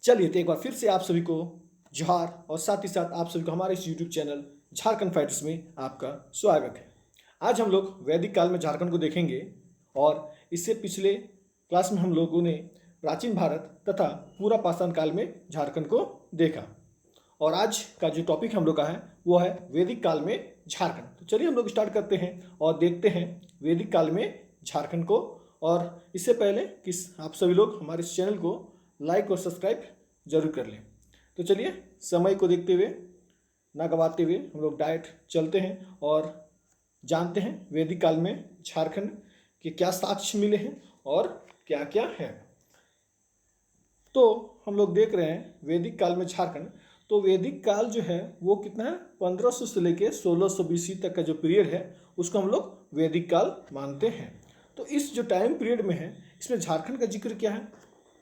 चलिए तो एक बार फिर से आप सभी को जोहार और साथ ही साथ आप सभी को हमारे इस यूट्यूब चैनल झारखंड फाइटर्स में आपका स्वागत है। आज हम लोग वैदिक काल में झारखंड को देखेंगे और इससे पिछले क्लास में हम लोगों ने प्राचीन भारत तथा पूरा पाषाण काल में झारखंड को देखा और आज का जो टॉपिक हम लोग का है वो है वैदिक काल में झारखंड। तो चलिए हम लोग स्टार्ट करते हैं और देखते हैं वैदिक काल में झारखंड को। और इससे पहले कि आप सभी लोग हमारे इस चैनल को लाइक और सब्सक्राइब जरूर कर लें। तो चलिए समय को देखते हुए ना गवाते हुए हम लोग डायरेक्ट चलते हैं और जानते हैं वैदिक काल में झारखंड के क्या साक्ष्य मिले हैं और क्या क्या है। तो हम लोग देख रहे हैं वैदिक काल में झारखंड। तो वैदिक काल जो है वो कितना है, 1500 से लेके 1600 BC तक का जो पीरियड है उसको हम लोग वैदिक काल मानते हैं। तो इस जो टाइम पीरियड में है इसमें झारखंड का जिक्र क्या है,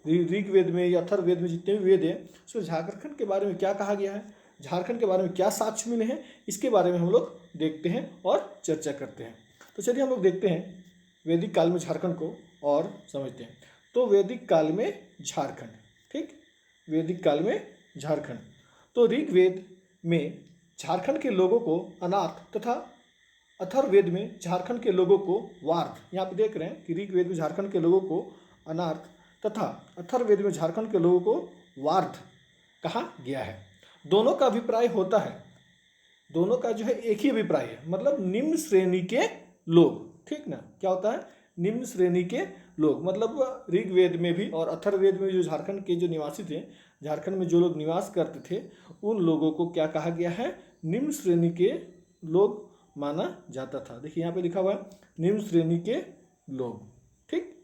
ऋग्वेद में या अथर्ववेद में जितने भी वेद हैं उसमें झारखंड के बारे में क्या कहा गया है, झारखंड के बारे में क्या साक्ष्य मिले हैं, इसके बारे में हम लोग देखते हैं और चर्चा करते हैं। तो चलिए हम लोग देखते हैं वैदिक काल में झारखंड को और समझते हैं। तो वैदिक काल में झारखंड, ठीक, वैदिक काल में झारखंड। तो ऋग्वेद में झारखंड के लोगों को अनाथ तथा अथर्ववेद में झारखंड के लोगों को वार्ध, यहाँ पे देख रहे हैं कि ऋग्वेद में झारखंड के लोगों को अनाथ तथा अथर्ववेद में झारखंड के लोगों को वार्ध कहा गया है। दोनों का अभिप्राय होता है, दोनों का जो है एक ही अभिप्राय है, मतलब निम्न श्रेणी के लोग, ठीक ना। क्या होता है, निम्न श्रेणी के लोग, मतलब ऋग्वेद में भी और अथर्ववेद में जो झारखंड के जो निवासी थे, झारखंड में जो लोग निवास करते थे उन लोगों को क्या कहा गया है, निम्न श्रेणी के लोग माना जाता था। देखिए यहाँ पे लिखा हुआ है निम्न श्रेणी के लोग, ठीक।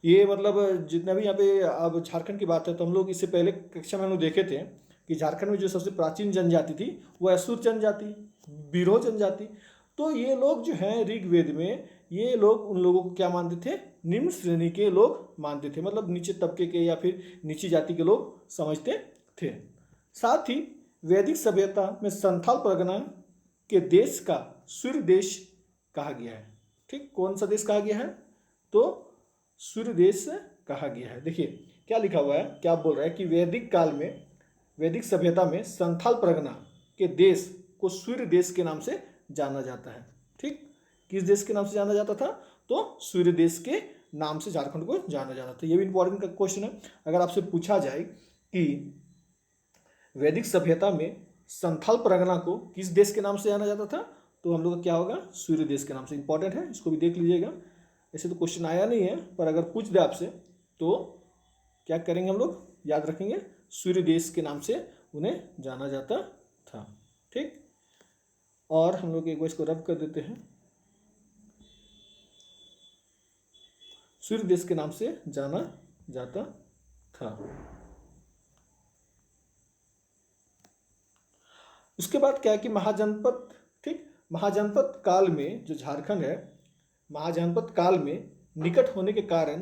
ये मतलब जितना भी यहाँ पे अब झारखंड की बात है तो हम लोग इससे पहले कक्षा में हम लोग देखे थे कि झारखंड में जो सबसे प्राचीन जनजाति थी वो असुर जनजाति, बिरहो जनजाति। तो ये लोग जो हैं ऋग्वेद में ये लोग उन लोगों को क्या मानते थे, निम्न श्रेणी के लोग मानते थे, मतलब नीचे तबके के या फिर नीची जाति के लोग समझते थे। साथ ही वैदिक सभ्यता में संथाल परगना के देश का सूर्य देश कहा गया है, ठीक। कौन सा देश कहा गया है, तो सूर्य देश कहा गया है। देखिए क्या लिखा हुआ है, क्या बोल रहा है कि वैदिक काल में वैदिक सभ्यता में संथाल परगना के देश को सूर्य देश के नाम से जाना जाता है, ठीक। किस देश के नाम से जाना जाता था, तो सूर्य देश के नाम से झारखंड को जाना जाता था। ये भी इंपॉर्टेंट का क्वेश्चन है। अगर आपसे पूछा जाए कि वैदिक सभ्यता में संथाल परगना को किस देश के नाम से जाना जाता था, तो हम लोग का क्या होगा, सूर्य देश के नाम से। इंपॉर्टेंट है, इसको भी देख लीजिएगा। ऐसे तो क्वेश्चन आया नहीं है पर अगर पूछ दे आपसे तो क्या करेंगे, हम लोग याद रखेंगे सूर्य देश के नाम से उन्हें जाना जाता था, ठीक। और हम लोग एक बार इसको रब कर देते हैं, सूर्य देश के नाम से जाना जाता था। उसके बाद क्या है कि महाजनपद, ठीक, महाजनपद काल में जो झारखंड है, महाजनपद काल में निकट होने के कारण,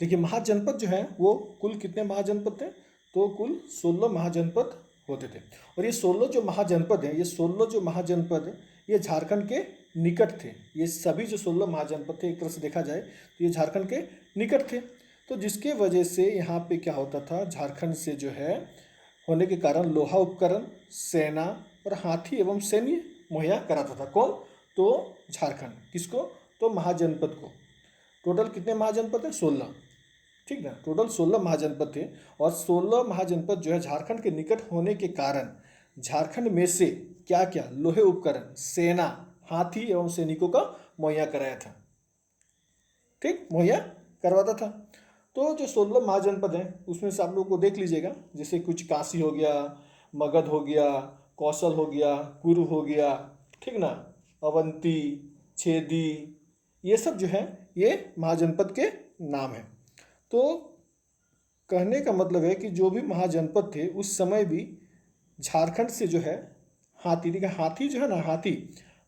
देखिए महाजनपद जो है वो कुल कितने महाजनपद थे, तो कुल 16 महाजनपद होते थे। और ये 16 जो महाजनपद हैं, ये 16 जो महाजनपद ये झारखंड के निकट थे। ये सभी जो 16 महाजनपद थे एक तरह से देखा जाए तो ये झारखंड के निकट थे। तो जिसके वजह से यहाँ पे क्या होता था, झारखंड से जो है होने के कारण लोहा उपकरण, सेना और हाथी एवं सैन्य मुहैया कराता था। कौन, तो झारखंड। किसको, तो महाजनपद को। टोटल कितने महाजनपद हैं, 16, ठीक ना। टोटल 16 महाजनपद थे और 16 महाजनपद जो है झारखंड के निकट होने के कारण झारखंड में से क्या क्या लोहे उपकरण, सेना, हाथी एवं सैनिकों का मुहैया कराया था, ठीक, मुहैया करवाता था। तो जो 16 महाजनपद हैं उसमें से आप लोगों को देख लीजिएगा, जैसे कुछ काशी हो गया, मगध हो गया, कौशल हो गया, कुरु हो गया, ठीक ना, अवंती, छेदी, ये सब जो है ये महाजनपद के नाम है। तो कहने का मतलब है कि जो भी महाजनपद थे उस समय भी झारखंड से जो है हाथी, देखिए हाथी जो है ना,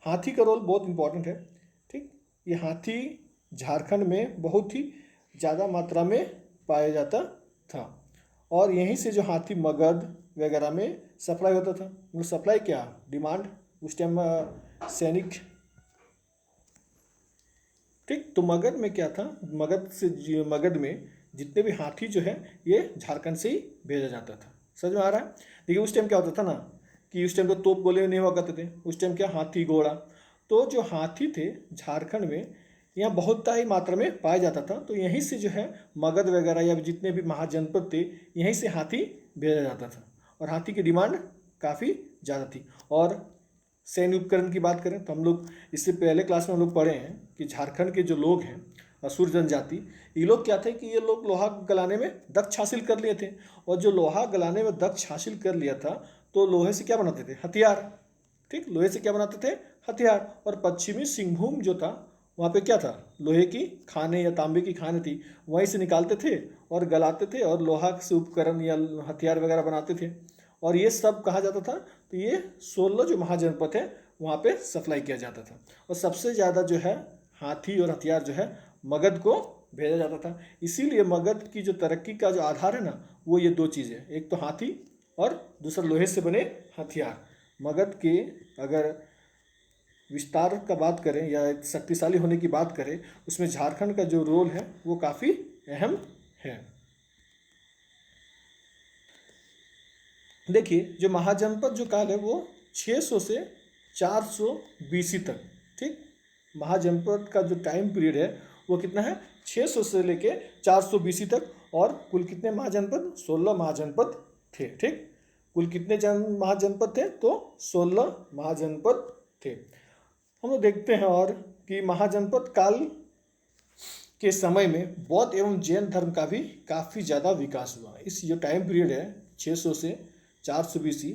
हाथी का रोल बहुत इंपॉर्टेंट है, ठीक। ये हाथी झारखंड में बहुत ही ज़्यादा मात्रा में पाया जाता था और यहीं से जो हाथी मगध वगैरह में सप्लाई होता था। मतलब सप्लाई क्या, डिमांड, उस टाइम सैनिक ठीक। तो मगध में क्या था, मगध में जितने भी हाथी जो है ये झारखंड से ही भेजा जाता था। समझ में आ रहा है। देखिए उस टाइम क्या होता था ना कि उस टाइम तो तोप गोले नहीं हुआ करते थे, उस टाइम क्या हाथी घोड़ा, तो जो हाथी थे झारखंड में यहाँ बहुत ही मात्रा में पाया जाता था। तो यहीं से जो है मगध वगैरह या जितने भी महाजनपद थे यहीं से हाथी भेजा जाता था और हाथी की डिमांड काफ़ी ज़्यादा थी। और सैन्य उपकरण की बात करें तो हम लोग इससे पहले क्लास में हम लोग पढ़े हैं कि झारखंड के जो लोग हैं असुर जनजाति, ये लोग क्या थे कि ये लोग लोहा गलाने में दक्ष हासिल कर लिए थे। और जो लोहा गलाने में दक्ष हासिल कर लिया था तो लोहे से क्या बनाते थे, हथियार। ठीक, लोहे से क्या बनाते थे, हथियार। और पश्चिमी सिंहभूम जो था वहाँ पे क्या था, लोहे की खाने या तांबे की खाने थी, वहीं से निकालते थे और गलाते थे और लोहा से उपकरण या हथियार वगैरह बनाते थे। और ये सब कहा जाता था। तो ये 16 जो महाजनपद है वहाँ पे सप्लाई किया जाता था। और सबसे ज़्यादा जो है हाथी और हथियार जो है मगध को भेजा जाता था। इसीलिए मगध की जो तरक्की का जो आधार है ना वो ये दो चीज़ है, एक तो हाथी और दूसरा लोहे से बने हथियार। मगध के अगर विस्तार का बात करें या शक्तिशाली होने की बात करें उसमें झारखंड का जो रोल है वो काफ़ी अहम है। देखिए जो महाजनपद जो काल है वो 600 से 400 बीसी तक। ठीक, महाजनपद का जो टाइम पीरियड है वो कितना है, 600 से लेके 400 बीसी तक। और कुल कितने महाजनपद, 16 महाजनपद थे। ठीक, कुल कितने महाजनपद थे, तो 16 महाजनपद थे। हम लोग देखते हैं और कि महाजनपद काल के समय में बौद्ध एवं जैन धर्म का भी काफ़ी ज़्यादा विकास हुआ। इस जो टाइम पीरियड है 600 से 400 बीसी,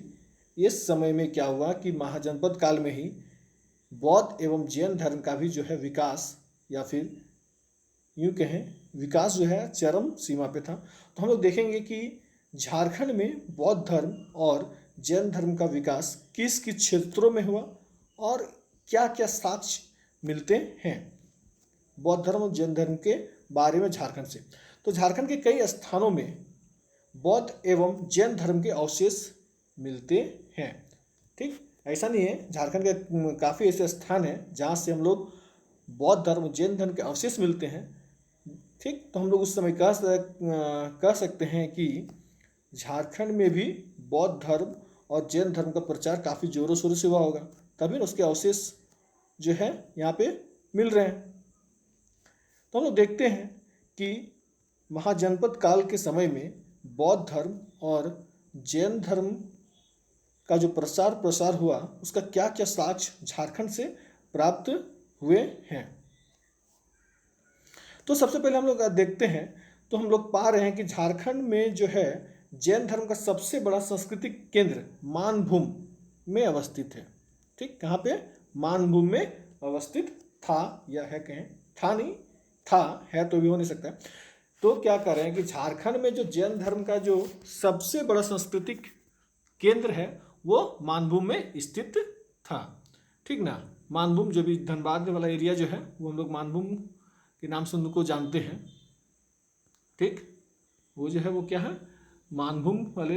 इस समय में क्या हुआ कि महाजनपद काल में ही बौद्ध एवं जैन धर्म का भी जो है विकास, या फिर यूँ कहें विकास जो है चरम सीमा पे था। तो हम लोग देखेंगे कि झारखंड में बौद्ध धर्म और जैन धर्म का विकास किस किस क्षेत्रों में हुआ और क्या क्या साक्ष्य मिलते हैं बौद्ध धर्म और जैन धर्म के बारे में झारखंड से। तो झारखंड के कई स्थानों में बौद्ध एवं जैन धर्म के अवशेष मिलते हैं। ठीक, ऐसा नहीं है, झारखंड के काफ़ी ऐसे स्थान हैं जहाँ से हम लोग बौद्ध धर्म जैन धर्म के अवशेष मिलते हैं। ठीक, तो हम लोग उस समय कह सकते हैं कि झारखंड में भी बौद्ध धर्म और जैन धर्म का प्रचार काफ़ी ज़ोरों शोरों से हुआ होगा, तभी ना उसके अवशेष जो है यहाँ पे मिल रहे हैं। तो हम लोग देखते हैं कि महाजनपद काल के समय में बौद्ध धर्म और जैन धर्म का जो प्रसार हुआ उसका क्या क्या साक्ष्य झारखंड से प्राप्त हुए हैं। तो सबसे पहले हम लोग देखते हैं तो हम लोग पा रहे हैं कि झारखंड में जो है जैन धर्म का सबसे बड़ा सांस्कृतिक केंद्र मानभूम में अवस्थित है। ठीक, कहाँ पे, मानभूम में अवस्थित था, या है कहें था, नहीं था, है तो भी हो नहीं सकता। तो क्या कर रहे हैं कि झारखंड में जो जैन धर्म का जो सबसे बड़ा सांस्कृतिक केंद्र है वो मानभूम में स्थित था। ठीक ना, मानभूम जो भी धनबाद वाला एरिया जो है वो हम लोग मानभूम के नाम से उनको जानते हैं। ठीक, वो जो है वो क्या है, मानभूम वाले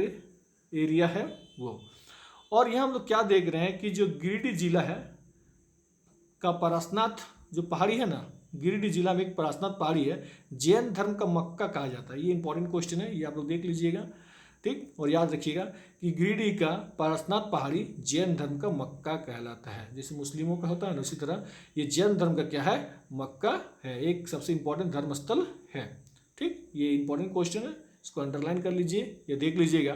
एरिया है वो। और यहाँ हम लोग क्या देख रहे हैं कि जो गिरिडीह जिला है का पारसनाथ जो पहाड़ी है ना, गिरिडीह जिला में एक पारसनाथ पहाड़ी है, जैन धर्म का मक्का कहा जाता है। ये इंपॉर्टेंट क्वेश्चन है, ये आप लोग देख लीजिएगा। ठीक, और याद रखिएगा कि गिरिडीह का पारसनाथ पहाड़ी जैन धर्म का मक्का कहलाता है। जैसे मुस्लिमों का होता है ना, उसी तरह ये जैन धर्म का क्या है, मक्का है, एक सबसे इंपॉर्टेंट धर्म स्थल है। ठीक, ये इंपॉर्टेंट क्वेश्चन है, इसको अंडरलाइन कर लीजिए या देख लीजिएगा।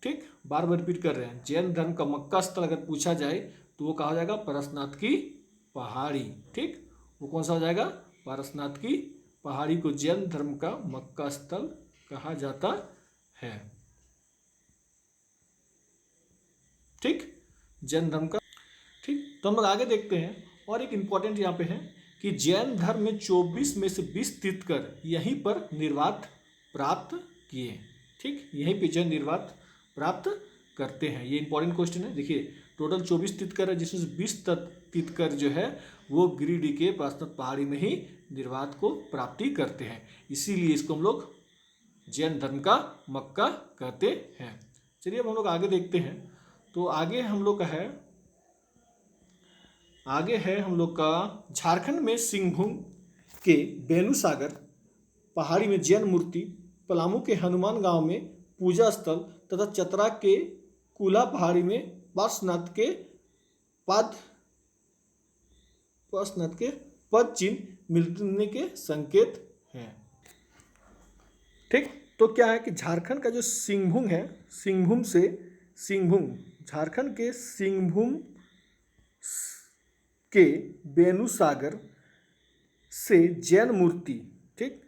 ठीक, बार बार रिपीट कर रहे हैं, जैन धर्म का मक्का स्थल अगर पूछा जाए तो वो कहा जाएगा पारसनाथ की पहाड़ी। ठीक, वो कौन सा हो जाएगा, पारसनाथ की पहाड़ी को जैन धर्म का मक्का स्थल कहा जाता है। ठीक, जैन धर्म का। ठीक, तो हम लोग आगे देखते हैं और एक इंपॉर्टेंट यहाँ पे है कि जैन धर्म में 24 में से 20 तीर्थकर यहीं पर निर्वात प्राप्त किए। ठीक, यहीं पे जैन निर्वात प्राप्त करते हैं। ये इंपॉर्टेंट क्वेश्चन है। देखिए टोटल 24 तीर्थकर है जिसमें से 20 तीर्थकर जो है वो गिरिडीह के पारसनाथ पहाड़ी में ही निर्वात को प्राप्ति करते हैं, इसीलिए इसको हम लोग जैन धर्म का मक्का कहते हैं। चलिए अब हम लोग आगे देखते हैं। तो आगे हम लोग का है आगे है हम लोग का झारखंड में सिंहभूम के बेनुसागर पहाड़ी में जैन मूर्ति, पलामू के हनुमान गांव में पूजा स्थल तथा चतरा के कुला पहाड़ी में पार्श्वनाथ के पद चिन्ह मिलने के संकेत हैं। ठीक, तो क्या है कि झारखंड का जो सिंहभूम है, झारखंड के सिंहभूम के बेनुसागर से जैन मूर्ति, ठीक,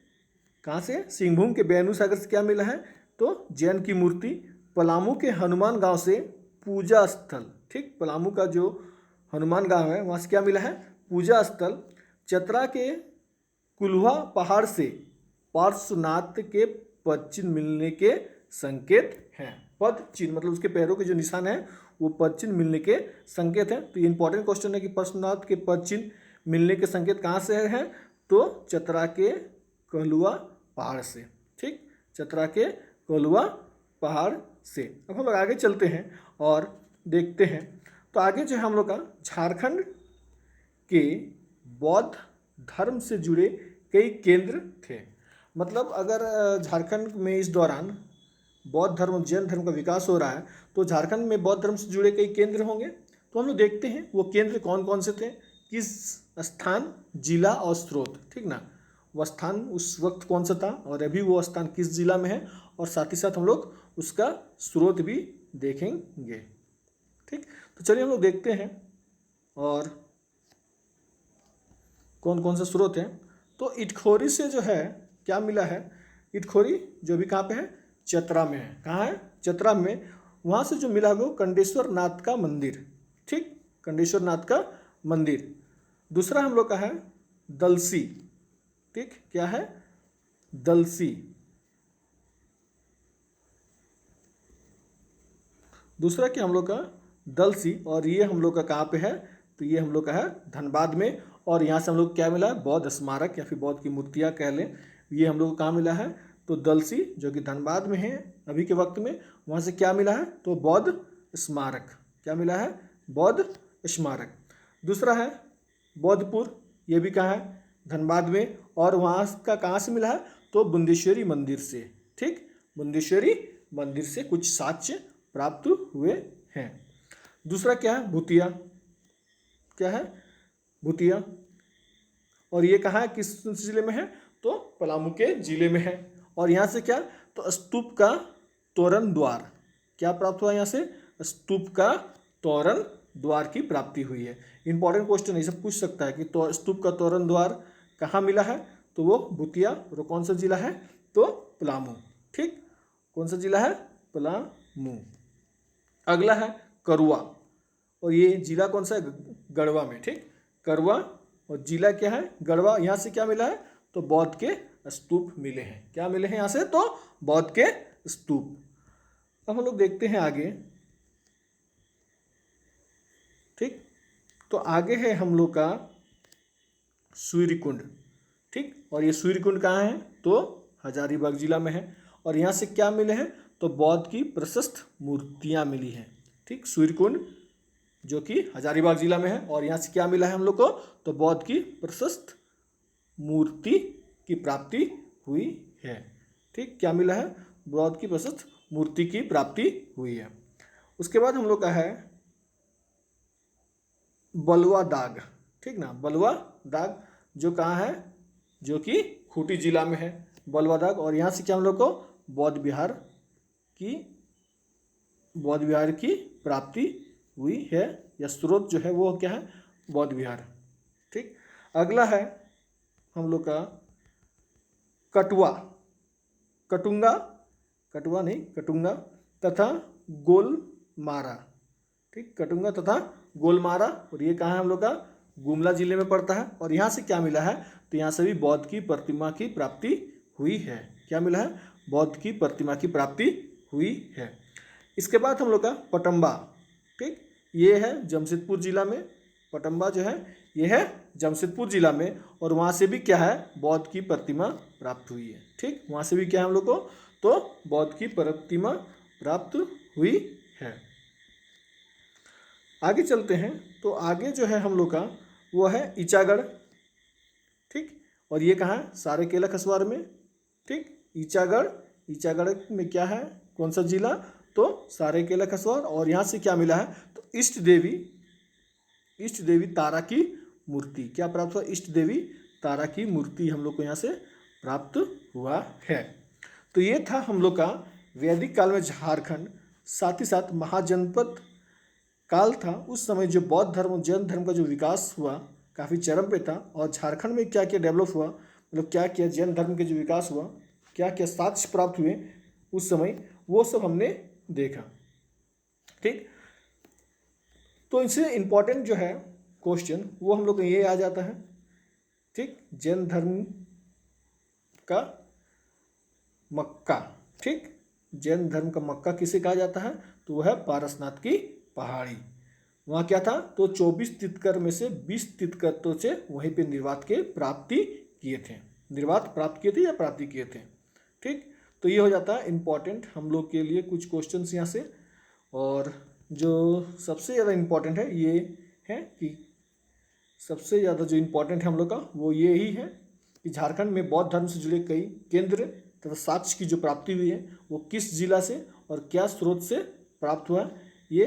कहाँ से? सिंहभूम के बेनुसागर से क्या मिला है? तो जैन की मूर्ति। पलामू के हनुमान गांव से पूजा स्थल, ठीक, पलामू का जो हनुमान गांव है वहाँ से क्या मिला है? पूजा स्थल। चतरा के कुल्हा पहाड़ से पार्श्वनाथ के पद चिन्ह मिलने के संकेत हैं। पद चिन्ह मतलब उसके पैरों के जो निशान है वो पद चिन्ह मिलने के संकेत हैं। तो ये इंपॉर्टेंट क्वेश्चन है कि पार्श्वनाथ के पद चिन्ह मिलने के संकेत कहाँ से हैं? तो चतरा के कलुआ पहाड़ से, ठीक, चतरा के कलुआ पहाड़ से। अब हम लोग आगे चलते हैं और देखते हैं। तो आगे जो है हम लोग का झारखंड के बौद्ध धर्म से जुड़े कई केंद्र थे। मतलब अगर झारखंड में इस दौरान बौद्ध धर्म और जैन धर्म का विकास हो रहा है तो झारखंड में बौद्ध धर्म से जुड़े कई केंद्र होंगे। तो हम लोग देखते हैं वो केंद्र कौन कौन से थे, किस स्थान, जिला और स्रोत, ठीक ना, वह स्थान उस वक्त कौन सा था और अभी वो स्थान किस जिला में है, और साथ ही साथ हम लोग उसका स्रोत भी देखेंगे। ठीक, तो चलिए हम लोग देखते हैं और कौन कौन सा स्रोत है। तो इटखोरी से जो है क्या मिला है? इटखोरी जो भी कहाँ पे है? चतरा में है। कहाँ है? चतरा में। वहाँ से जो मिला है वो कंडेश्वर नाथ का मंदिर, ठीक, कंडेश्वर नाथ का मंदिर। दूसरा हम लोग का है दलसी, ठीक, क्या है? दलसी। दूसरा क्या हम लोग का? दलसी। और ये हम लोग का कहाँ पे है? तो ये हम लोग का है धनबाद में। और यहाँ से हम लोग क्या मिला? बौद्ध स्मारक या फिर बौद्ध की मूर्तियाँ कह लें, ये हम लोग को कहाँ मिला है? तो दलसी जो कि धनबाद में है अभी के वक्त में, वहाँ से क्या मिला है? तो बौद्ध स्मारक। क्या मिला है? बौद्ध स्मारक। दूसरा है बौद्धपुर, ये भी कहाँ है? धनबाद में। और वहाँ का कहाँ से मिला है? तो बुंदेश्वरी मंदिर से, ठीक, बुंदेश्वरी मंदिर से कुछ साक्ष्य प्राप्त हुए हैं। दूसरा क्या है? भूतिया। क्या है? भूतिया। और ये कहाँ है, किस जिले में है? तो पलामू के जिले में है। और यहाँ से क्या? तो स्तूप का तोरण द्वार। क्या प्राप्त हुआ यहाँ से? स्तूप का तोरण द्वार की प्राप्ति हुई है। इंपॉर्टेंट क्वेश्चन ऐसे पूछ सकता है कि तो स्तूप का तोरण द्वार कहाँ मिला है? तो वो भूतिया। और कौन सा जिला है? तो पलामू, ठीक, कौन सा जिला है? पलामू। अगला है करुआ, और ये जिला कौन सा है? गढ़वा में, ठीक, करुआ। और जिला क्या है? गढ़वा। यहाँ से क्या मिला है? तो बौद्ध के स्तूप मिले हैं। क्या मिले हैं यहाँ से? तो बौद्ध के स्तूप। अब हम लोग देखते हैं आगे, ठीक, तो आगे है हम लोग का सूर्यकुंड, ठीक, और ये सूर्यकुंड कहाँ है? तो हजारीबाग जिला में है। और यहाँ से क्या मिले हैं? तो बौद्ध की प्रशस्त मूर्तियाँ मिली हैं, ठीक, सूर्यकुंड जो कि हजारीबाग जिला में है। और यहाँ से क्या मिला है हम लोग को? तो बौद्ध की प्रशस्त मूर्ति की प्राप्ति हुई है, ठीक, क्या मिला है? बौद्ध की प्रशस्त मूर्ति की प्राप्ति हुई है। उसके बाद हम लोग का है बलुआ दाग, ठीक ना, बलुआ दाग जो कहाँ है? जो कि खूंटी जिला में है, बलुआ दाग। और यहाँ से क्या हम लोग को? बौद्ध विहार की प्राप्ति हुई है, या स्रोत जो है वो क्या है? बौद्ध विहार, ठीक। अगला है हम लोग का कटुंगा तथा गोलमारा, ठीक, कटुंगा तथा गोलमारा। और ये कहाँ है हम लोग का? गुमला जिले में पड़ता है। और यहाँ से क्या मिला है? तो यहाँ से भी बौद्ध की प्रतिमा की प्राप्ति हुई है। क्या मिला है? बौद्ध की प्रतिमा की प्राप्ति हुई है। इसके बाद हम लोग का पटम्बा, ठीक, ये है जमशेदपुर जिला में। पटम्बा जो है ये है जमशेदपुर जिला में। और वहाँ से भी क्या है? बौद्ध की प्रतिमा प्राप्त हुई है, ठीक, वहाँ से भी क्या है हम लोग को? तो बौद्ध की प्रतिमा प्राप्त हुई है। आगे चलते हैं। तो तो आगे जो है हम लोग का वो है ईचागढ़, ठीक। और ये कहाँ है? सारेकेला खसवार में, ठीक। ईचागढ़, ईचागढ़ में क्या है, कौन सा जिला? तो सारेकेला खसवार। और यहाँ से क्या मिला है? तो इष्ट देवी तारा की मूर्ति। क्या प्राप्त हुआ? इष्ट देवी तारा की मूर्ति हम लोग को यहाँ से प्राप्त हुआ है। तो ये था हम लोग का वैदिक काल में झारखंड। साथ ही साथ महाजनपद काल था, उस समय जो बौद्ध धर्म और जैन धर्म का जो विकास हुआ काफ़ी चरम पे था। और झारखंड में क्या क्या डेवलप हुआ, मतलब क्या क्या जैन धर्म के जो विकास हुआ, क्या क्या साक्ष्य प्राप्त हुए उस समय, वो सब हमने देखा, ठीक। तो इससे इम्पोर्टेंट जो है क्वेश्चन वो हम लोग को ये आ जाता है, ठीक। जैन धर्म का मक्का, ठीक। जैन धर्म का मक्का किसे कहा जाता है? तो वह है पारसनाथ की पहाड़ी। वहाँ क्या था? तो 24 तीर्थंकर में से 20 तीर्थंकरों से वहीं पे निर्वात के प्राप्ति किए थे, निर्वात प्राप्त किए थे या प्राप्ति किए थे, ठीक। तो ये हो जाता है इम्पॉर्टेंट हम लोग के लिए कुछ क्वेश्चंस यहाँ से। और जो सबसे ज़्यादा इम्पॉर्टेंट है ये है कि सबसे ज़्यादा जो इम्पोर्टेंट है हम लोग का वो ये ही है कि झारखंड में बौद्ध धर्म से जुड़े कई केंद्र तथा साक्ष्य की जो प्राप्ति हुई है वो किस जिला से और क्या स्रोत से प्राप्त हुआ, ये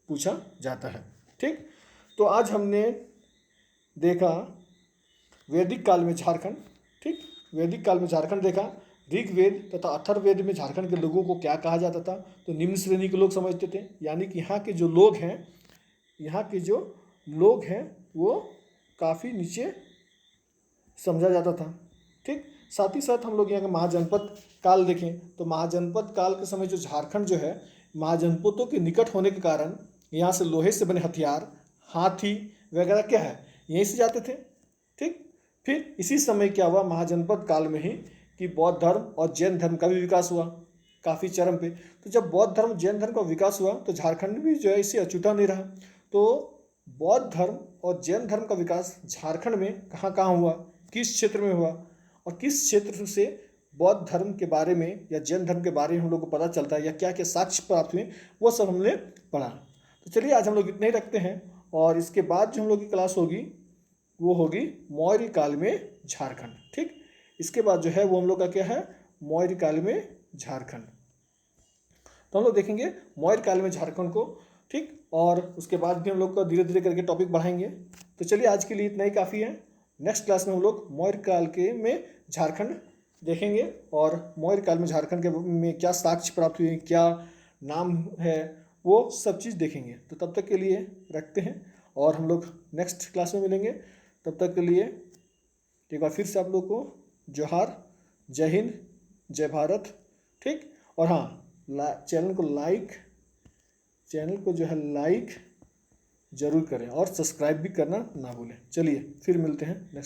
पूछा जाता है, ठीक। तो आज हमने देखा वैदिक काल में झारखंड, ठीक। वैदिक काल में झारखंड देखा। ऋग्वेद तथा अथर्ववेद में झारखंड के लोगों को क्या कहा जाता था? तो निम्न श्रेणी के लोग समझते थे, यानी कि यहाँ के जो लोग हैं, यहाँ के जो लोग हैं वो काफ़ी नीचे समझा जाता था, ठीक। साथ ही साथ हम लोग यहाँ के महाजनपद काल देखें तो महाजनपद काल के समय जो झारखंड जो है महाजनपदों के निकट होने के कारण यहाँ से लोहे से बने हथियार, हाथी वगैरह क्या है यहीं से जाते थे, ठीक। फिर इसी समय क्या हुआ महाजनपद काल में ही कि बौद्ध धर्म और जैन धर्म का भी विकास हुआ काफ़ी चरम पे। तो जब बौद्ध धर्म जैन धर्म का विकास हुआ तो झारखंड भी जो है इससे अछूता नहीं रहा। तो बौद्ध धर्म और जैन धर्म का विकास झारखंड में कहाँ कहाँ हुआ, किस क्षेत्र में हुआ और किस क्षेत्र से बौद्ध धर्म के बारे में या जैन धर्म के बारे में हम लोग को पता चलता है या क्या क्या साक्ष्य प्राप्त हुए, वो सब हमने पढ़ा। तो चलिए आज हम लोग इतना ही रखते हैं और इसके बाद जो हम लोग की क्लास होगी वो होगी मौर्य काल में झारखंड, ठीक। इसके बाद जो है वो हम लोग का क्या है, मौर्य काल में झारखंड। तो हम लोग देखेंगे मौर्य काल में झारखंड को, ठीक। और उसके बाद भी हम लोग को धीरे धीरे करके टॉपिक बढ़ाएंगे। तो चलिए आज के लिए इतना ही काफ़ी है। नेक्स्ट क्लास में हम लोग मौर्य काल के में झारखंड देखेंगे और मौर्य काल में झारखंड के में क्या साक्ष्य प्राप्त हुए, क्या नाम है, वो सब चीज़ देखेंगे। तो तब तक के लिए रखते हैं और हम लोग नेक्स्ट क्लास में मिलेंगे। तब तक के लिए एक बार फिर से आप लोग को जोहार, जय हिंद, जय भारत, ठीक। और हाँ, चैनल को जो है लाइक जरूर करें और सब्सक्राइब भी करना ना भूलें। चलिए फिर मिलते हैं नेक्स्ट।